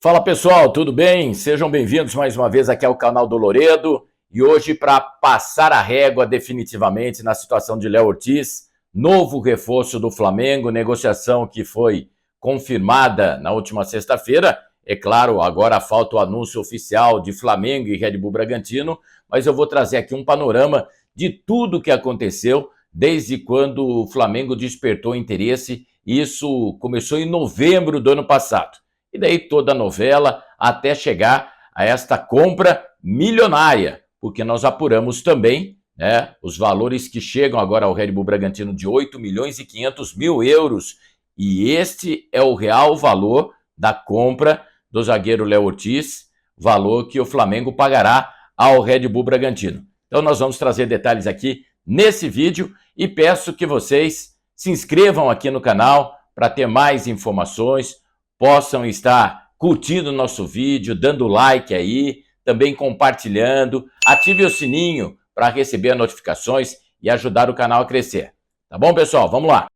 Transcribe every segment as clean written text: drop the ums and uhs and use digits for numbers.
Fala pessoal, tudo bem? Sejam bem-vindos mais uma vez aqui ao canal do Loredo e hoje para passar a régua definitivamente na situação de Léo Ortiz, novo reforço do Flamengo, negociação que foi confirmada na última sexta-feira. É claro, agora falta o anúncio oficial de Flamengo e Red Bull Bragantino, mas eu vou trazer aqui um panorama de tudo que aconteceu desde quando o Flamengo despertou interesse. Isso começou em novembro do ano passado. E daí toda a novela até chegar a esta compra milionária, porque nós apuramos também, né, os valores que chegam agora ao Red Bull Bragantino de 8 milhões e 500 mil euros. E este é o real valor da compra do zagueiro Léo Ortiz, valor que o Flamengo pagará ao Red Bull Bragantino. Então nós vamos trazer detalhes aqui nesse vídeo e peço que vocês se inscrevam aqui no canal para ter mais informações, possam estar curtindo o nosso vídeo, dando like aí, também compartilhando, ative o sininho para receber as notificações e ajudar o canal a crescer. Tá bom, pessoal? Vamos lá!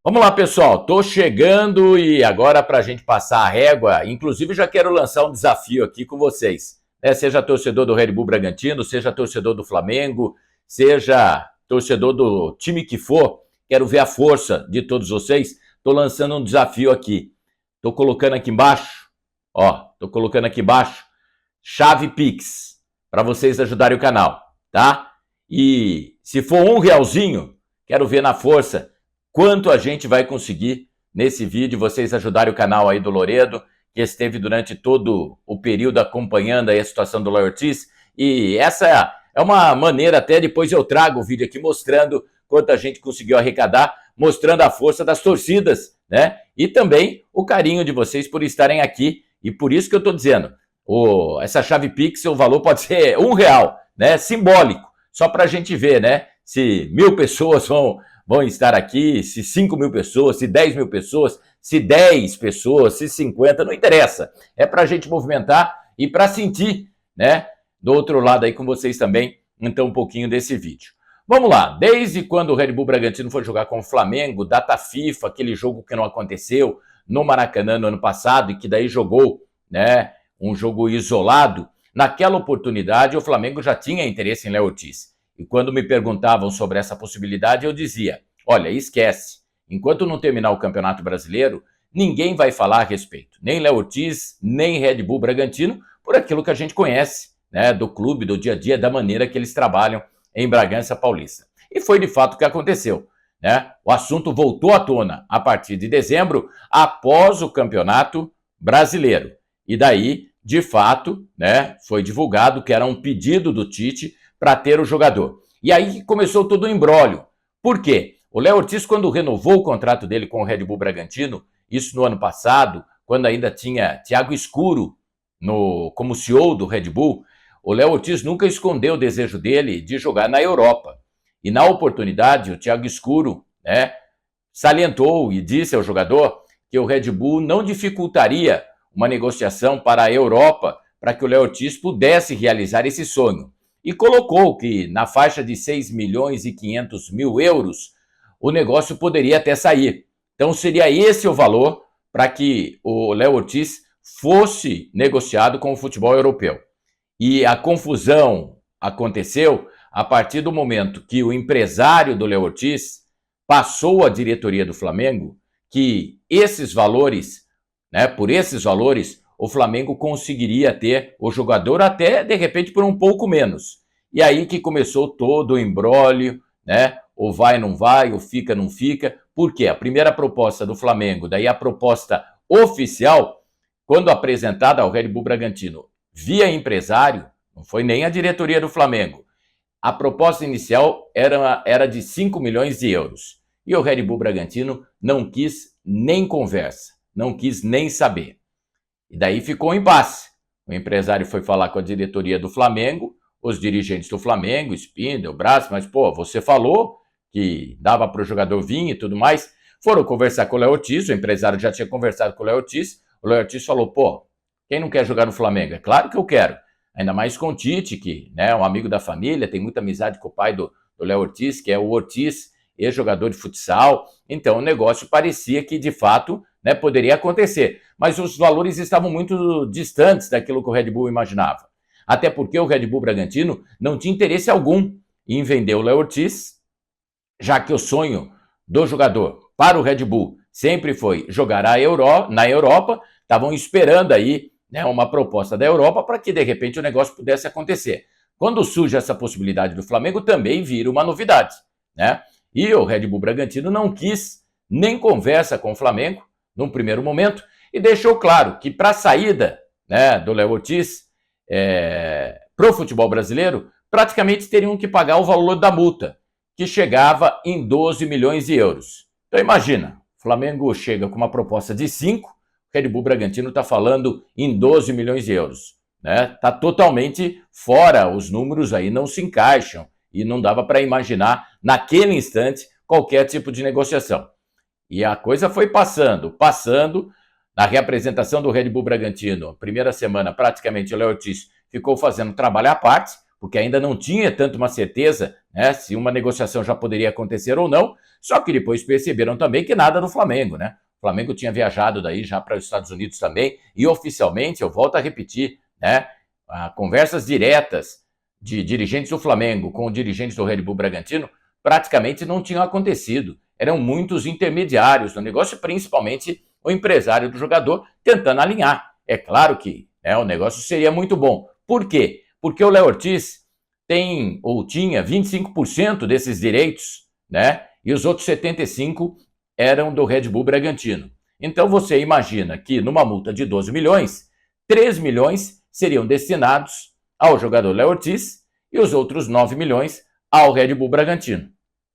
Vamos lá, pessoal, tô chegando e agora para a gente passar a régua, inclusive já quero lançar um desafio aqui com vocês. Seja torcedor do Red Bull Bragantino, seja torcedor do Flamengo, seja torcedor do time que for, quero ver a força de todos vocês. Estou lançando um desafio aqui. Estou colocando aqui embaixo, chave Pix, para vocês ajudarem o canal, tá? E se for R$1, quero ver na força quanto a gente vai conseguir nesse vídeo, vocês ajudarem o canal aí do Loredo, que esteve durante todo o período acompanhando aí a situação do Léo Ortiz. E essa é uma maneira, até depois eu trago o vídeo aqui mostrando quanto a gente conseguiu arrecadar, mostrando a força das torcidas, né? E também o carinho de vocês por estarem aqui. E por isso que eu estou dizendo, essa chave Pix, o valor pode ser R$1, né? Simbólico, só para a gente ver, né? Se 1.000 pessoas vão estar aqui, se 5.000 pessoas, se 10 mil pessoas, se 10 pessoas, se 50, não interessa. É para a gente movimentar e para sentir, né, do outro lado aí com vocês também, então um pouquinho desse vídeo. Vamos lá, desde quando o Red Bull Bragantino foi jogar com o Flamengo, data FIFA, aquele jogo que não aconteceu no Maracanã no ano passado e que daí jogou, né, um jogo isolado, naquela oportunidade o Flamengo já tinha interesse em Léo Ortiz. E quando me perguntavam sobre essa possibilidade, eu dizia, olha, esquece. Enquanto não terminar o Campeonato Brasileiro, ninguém vai falar a respeito. Nem Léo Ortiz, nem Red Bull Bragantino, por aquilo que a gente conhece, né, do clube, do dia a dia, da maneira que eles trabalham em Bragança Paulista. E foi de fato o que aconteceu, né? O assunto voltou à tona a partir de dezembro, após o Campeonato Brasileiro. E daí, de fato, né, foi divulgado que era um pedido do Tite para ter o jogador. E aí começou todo o imbróglio. Por quê? O Léo Ortiz, quando renovou o contrato dele com o Red Bull Bragantino, isso no ano passado, quando ainda tinha Thiago Escuro como CEO do Red Bull, o Léo Ortiz nunca escondeu o desejo dele de jogar na Europa. E na oportunidade, o Thiago Escuro, né, salientou e disse ao jogador que o Red Bull não dificultaria uma negociação para a Europa para que o Léo Ortiz pudesse realizar esse sonho. E colocou que na faixa de 6 milhões e 500 mil euros o negócio poderia até sair. Então seria esse o valor para que o Léo Ortiz fosse negociado com o futebol europeu. E a confusão aconteceu a partir do momento que o empresário do Léo Ortiz passou à diretoria do Flamengo que esses valores, né, por esses valores, o Flamengo conseguiria ter o jogador até, de repente, por um pouco menos. E aí que começou todo o imbróglio, né? Ou vai, não vai, ou fica, não fica. Por quê? A primeira proposta do Flamengo, daí a proposta oficial, quando apresentada ao Red Bull Bragantino via empresário, não foi nem a diretoria do Flamengo. A proposta inicial era de 5 milhões de euros. E o Red Bull Bragantino não quis nem conversa, não quis nem saber. E daí ficou um impasse. O empresário foi falar com a diretoria do Flamengo, os dirigentes do Flamengo, Spindel, Braço, mas, pô, você falou que dava para o jogador vir e tudo mais. Foram conversar com o Léo Ortiz, o empresário já tinha conversado com o Léo Ortiz falou, pô, quem não quer jogar no Flamengo? É claro que eu quero. ainda mais com o Tite, que é um amigo da família, tem muita amizade com o pai do Léo Ortiz, que é o Ortiz, ex-jogador de futsal. Então o negócio parecia que de fato poderia acontecer, mas os valores estavam muito distantes daquilo que o Red Bull imaginava. Até porque o Red Bull Bragantino não tinha interesse algum em vender o Léo Ortiz, já que o sonho do jogador para o Red Bull sempre foi jogar na Europa, estavam esperando aí uma proposta da Europa para que de repente o negócio pudesse acontecer. Quando surge essa possibilidade do Flamengo, também vira uma novidade, E o Red Bull Bragantino não quis nem conversa com o Flamengo num primeiro momento e deixou claro que para a saída do Léo Ortiz para o futebol brasileiro, praticamente teriam que pagar o valor da multa, que chegava em 12 milhões de euros. Então imagina, o Flamengo chega com uma proposta de 5, o Red Bull Bragantino está falando em 12 milhões de euros. Está totalmente fora, os números aí não se encaixam e não dava para imaginar naquele instante qualquer tipo de negociação. E a coisa foi passando. Na reapresentação do Red Bull Bragantino, primeira semana, praticamente o Léo Ortiz ficou fazendo trabalho à parte, porque ainda não tinha tanto uma certeza se uma negociação já poderia acontecer ou não, só que depois perceberam também que nada do Flamengo, O Flamengo tinha viajado daí já para os Estados Unidos também, e oficialmente, eu volto a repetir, conversas diretas de dirigentes do Flamengo com dirigentes do Red Bull Bragantino praticamente não tinham acontecido. Eram muitos intermediários no negócio, principalmente o empresário do jogador tentando alinhar. É claro que o negócio seria muito bom. Por quê? Porque o Léo Ortiz tem ou tinha 25% desses direitos, E os outros 75% eram do Red Bull Bragantino. Então você imagina que numa multa de 12 milhões, 3 milhões seriam destinados ao jogador Léo Ortiz e os outros 9 milhões ao Red Bull Bragantino.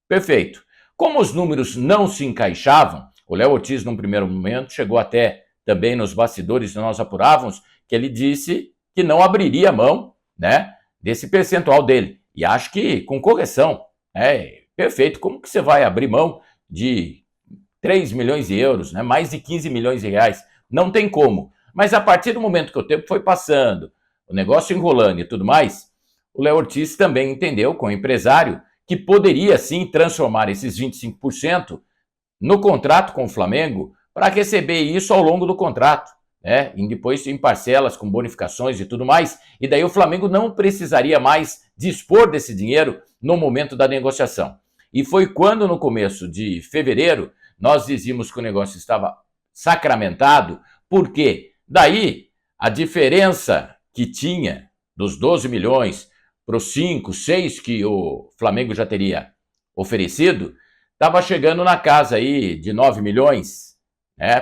Perfeito. Como os números não se encaixavam, o Léo Ortiz, num primeiro momento, chegou até também nos bastidores que nós apurávamos, que ele disse que não abriria mão, desse percentual dele. E acho que com correção, perfeito. Como que você vai abrir mão de 3 milhões de euros, mais de 15 milhões de reais? Não tem como. Mas a partir do momento que o tempo foi passando, o negócio enrolando e tudo mais, o Léo Ortiz também entendeu, com o empresário, que poderia sim transformar esses 25% no contrato com o Flamengo para receber isso ao longo do contrato, e depois em parcelas com bonificações e tudo mais, e daí o Flamengo não precisaria mais dispor desse dinheiro no momento da negociação. E foi quando, no começo de fevereiro, nós dizíamos que o negócio estava sacramentado, porque daí a diferença que tinha dos 12 milhões para os 5, 6 que o Flamengo já teria oferecido, estava chegando na casa aí de 9 milhões,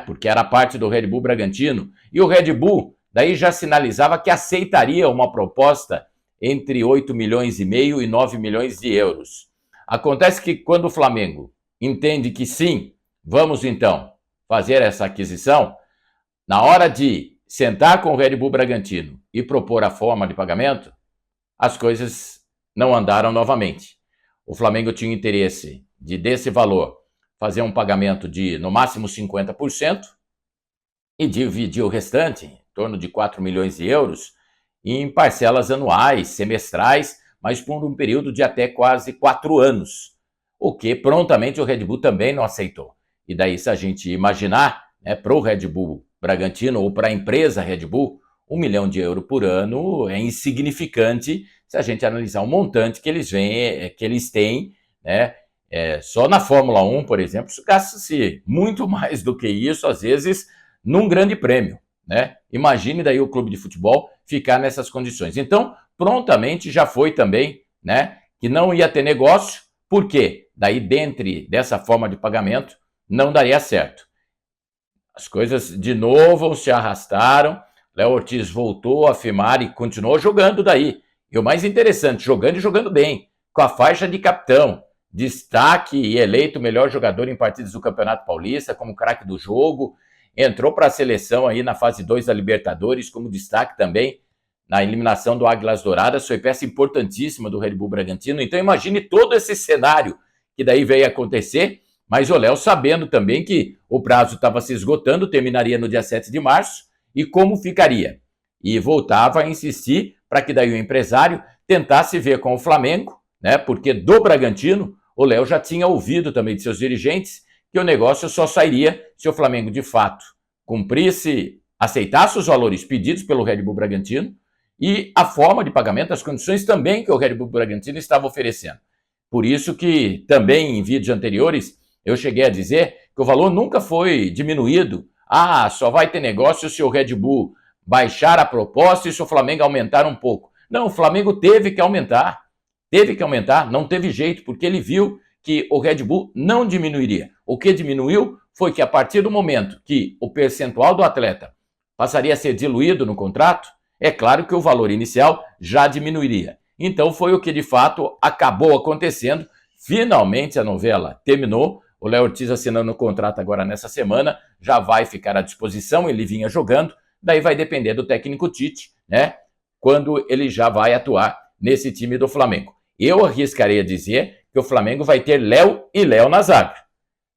porque era parte do Red Bull Bragantino, e o Red Bull daí já sinalizava que aceitaria uma proposta entre 8 milhões e meio e 9 milhões de euros. Acontece que quando o Flamengo entende que sim, vamos então fazer essa aquisição, na hora de sentar com o Red Bull Bragantino e propor a forma de pagamento, as coisas não andaram novamente. O Flamengo tinha interesse de, desse valor, fazer um pagamento de, no máximo, 50% e dividir o restante, em torno de 4 milhões de euros, em parcelas anuais, semestrais, mas por um período de até quase 4 anos, o que prontamente o Red Bull também não aceitou. E daí, se a gente imaginar, para o Red Bull Bragantino ou para a empresa Red Bull, 1 milhão de euros por ano é insignificante se a gente analisar o montante que eles têm, só na Fórmula 1, por exemplo, gasta-se muito mais do que isso, às vezes, num grande prêmio, Imagine daí o clube de futebol ficar nessas condições. Então, prontamente já foi também, que não ia ter negócio, porque daí dessa forma de pagamento não daria certo. As coisas de novo se arrastaram, Léo Ortiz voltou a afirmar e continuou jogando daí. E o mais interessante, jogando e jogando bem, com a faixa de capitão, destaque e eleito o melhor jogador em partidas do Campeonato Paulista, como craque do jogo, entrou para a seleção aí na fase 2 da Libertadores, como destaque também na eliminação do Águilas Douradas, foi peça importantíssima do Red Bull Bragantino. Então imagine todo esse cenário que daí veio acontecer, mas o Léo sabendo também que o prazo estava se esgotando, terminaria no dia 7 de março, e como ficaria? E voltava a insistir para que daí o empresário tentasse ver com o Flamengo, né? Porque do Bragantino, o Léo já tinha ouvido também de seus dirigentes que o negócio só sairia se o Flamengo de fato cumprisse, aceitasse os valores pedidos pelo Red Bull Bragantino e a forma de pagamento, as condições também que o Red Bull Bragantino estava oferecendo. Por isso que também em vídeos anteriores eu cheguei a dizer que o valor nunca foi diminuído. Ah, só vai ter negócio se o Red Bull baixar a proposta e se o Flamengo aumentar um pouco. Não, o Flamengo teve que aumentar, não teve jeito, porque ele viu que o Red Bull não diminuiria. O que diminuiu foi que a partir do momento que o percentual do atleta passaria a ser diluído no contrato, é claro que o valor inicial já diminuiria. Então foi o que de fato acabou acontecendo. Finalmente a novela terminou. O Léo Ortiz assinando o contrato agora nessa semana, já vai ficar à disposição, ele vinha jogando, daí vai depender do técnico Tite, né? Quando ele já vai atuar nesse time do Flamengo. Eu arriscaria dizer que o Flamengo vai ter Léo e Léo na zaga.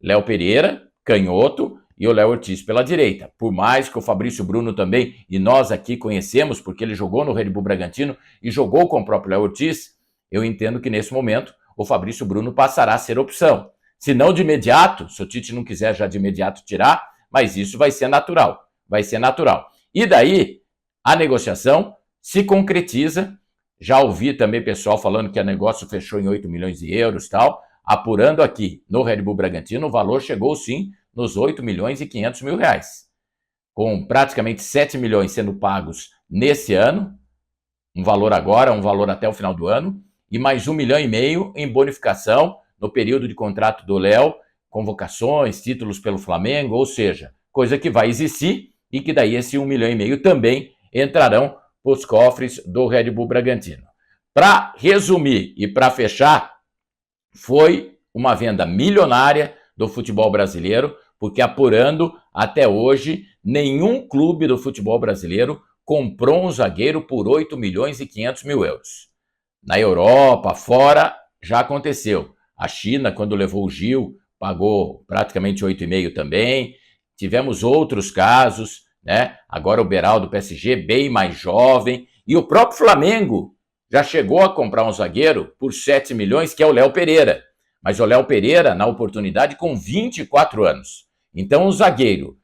Léo Pereira, canhoto, e o Léo Ortiz pela direita. Por mais que o Fabrício Bruno também, e nós aqui conhecemos, porque ele jogou no Red Bull Bragantino e jogou com o próprio Léo Ortiz, eu entendo que nesse momento o Fabrício Bruno passará a ser opção. Se não de imediato, se o Tite não quiser já de imediato tirar, mas isso vai ser natural, E daí, a negociação se concretiza. Já ouvi também pessoal falando que o negócio fechou em 8 milhões de euros e tal. Apurando aqui no Red Bull Bragantino, o valor chegou sim nos 8 milhões e 500 mil reais. Com praticamente 7 milhões sendo pagos nesse ano, um valor agora, um valor até o final do ano, e mais 1,5 milhão em bonificação no período de contrato do Léo, convocações, títulos pelo Flamengo, ou seja, coisa que vai existir e que daí esse 1,5 milhão também entrarão para os cofres do Red Bull Bragantino. Para resumir e para fechar, foi uma venda milionária do futebol brasileiro, porque apurando até hoje, nenhum clube do futebol brasileiro comprou um zagueiro por 8 milhões e 500 mil euros. Na Europa, fora, já aconteceu. A China, quando levou o Gil, pagou praticamente 8,5 também. Tivemos outros casos, né? Agora o Beraldo do PSG, bem mais jovem. E o próprio Flamengo já chegou a comprar um zagueiro por 7 milhões, que é o Léo Pereira. Mas o Léo Pereira, na oportunidade, com 24 anos. Então, o zagueiro,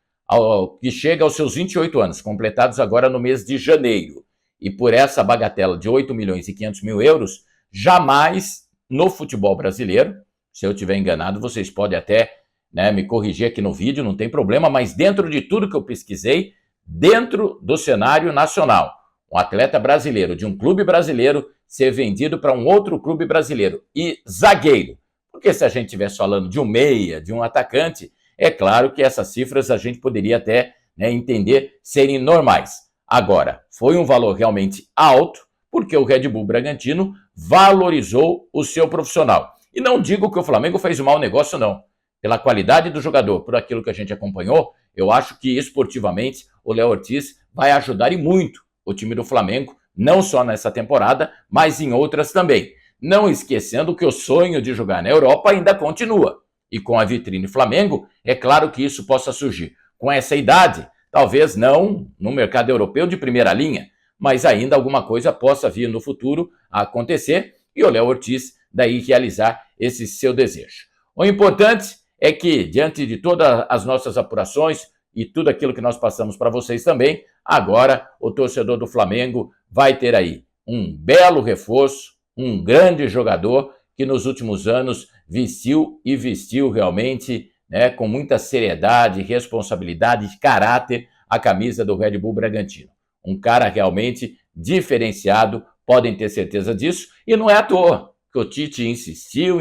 que chega aos seus 28 anos, completados agora no mês de janeiro, e por essa bagatela de 8 milhões e 500 mil euros, jamais no futebol brasileiro, se eu estiver enganado, vocês podem até, né, me corrigir aqui no vídeo, não tem problema, mas dentro de tudo que eu pesquisei, dentro do cenário nacional, um atleta brasileiro de um clube brasileiro ser vendido para um outro clube brasileiro e zagueiro, porque se a gente estivesse falando de um meia, de um atacante, é claro que essas cifras a gente poderia até, né, entender serem normais. Agora, foi um valor realmente alto, porque o Red Bull Bragantino valorizou o seu profissional. E não digo que o Flamengo fez um mau negócio, não. Pela qualidade do jogador, por aquilo que a gente acompanhou, eu acho que esportivamente o Léo Ortiz vai ajudar e muito o time do Flamengo, não só nessa temporada, mas em outras também. Não esquecendo que o sonho de jogar na Europa ainda continua. E com a vitrine Flamengo, é claro que isso possa surgir. Com essa idade, talvez não no mercado europeu de primeira linha, mas ainda alguma coisa possa vir no futuro a acontecer e o Léo Ortiz daí realizar esse seu desejo. O importante é que, diante de todas as nossas apurações e tudo aquilo que nós passamos para vocês também, agora o torcedor do Flamengo vai ter aí um belo reforço, um grande jogador que nos últimos anos vestiu realmente, né, com muita seriedade, responsabilidade e caráter a camisa do Red Bull Bragantino. Um cara realmente diferenciado, podem ter certeza disso, e não é à toa que o Tite insistiu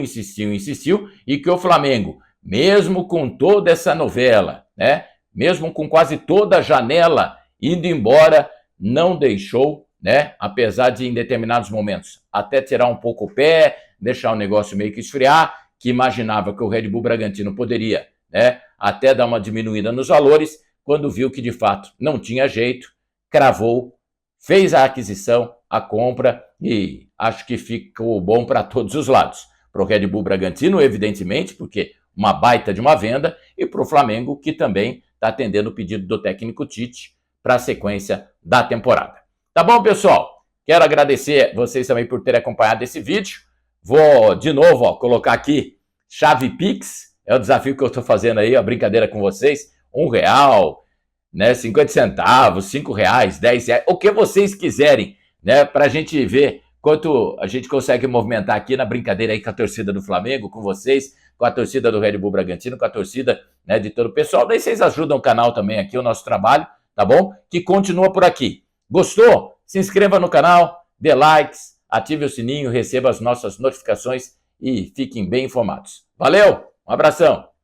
e que o Flamengo, mesmo com toda essa novela, né, mesmo com quase toda a janela indo embora, não deixou, né, apesar de em determinados momentos até tirar um pouco o pé, deixar o negócio meio que esfriar, que imaginava que o Red Bull Bragantino poderia, né, até dar uma diminuída nos valores, quando viu que de fato não tinha jeito, cravou, fez a aquisição, a compra e acho que ficou bom para todos os lados. Para o Red Bull Bragantino, evidentemente, porque uma baita de uma venda, e para o Flamengo, que também está atendendo o pedido do técnico Tite para a sequência da temporada. Tá bom, pessoal? Quero agradecer vocês também por terem acompanhado esse vídeo. Vou, de novo, colocar aqui chave Pix. É o desafio que eu estou fazendo aí, a brincadeira com vocês. R$1, né, 50 centavos, R$5, R$10, o que vocês quiserem, né, para a gente ver quanto a gente consegue movimentar aqui na brincadeira aí com a torcida do Flamengo, com vocês, com a torcida do Red Bull Bragantino, com a torcida, né, de todo o pessoal. Daí vocês ajudam o canal também aqui, o nosso trabalho, tá bom? Que continua por aqui. Gostou? Se inscreva no canal, dê likes, ative o sininho, receba as nossas notificações e fiquem bem informados. Valeu, um abração!